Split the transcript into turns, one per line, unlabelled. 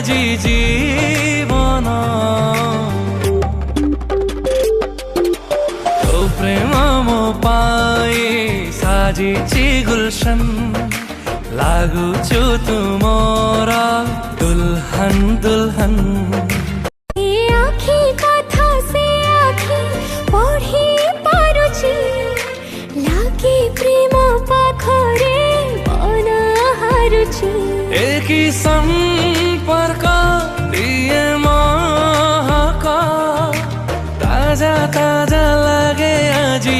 আজি জীবন তো প্রেম মো পাই সাজিছি গুলশন লাগুଛୁ ତୁମର ଦୁଲ୍ହନ ଦୁଲ୍ହନ
ଏ ଆଖି କଥା ସେ ଆଖି ପଢ଼ି ପାରୁଛି ଲାଗି ପ୍ରେମ ପାଖରେ ମନ ହାରୁଛି
ଏକି ସମ୍ପର୍କ ଦିଏ ମହକ ତାଜା ତାଜା ଲାଗେ ଆଜି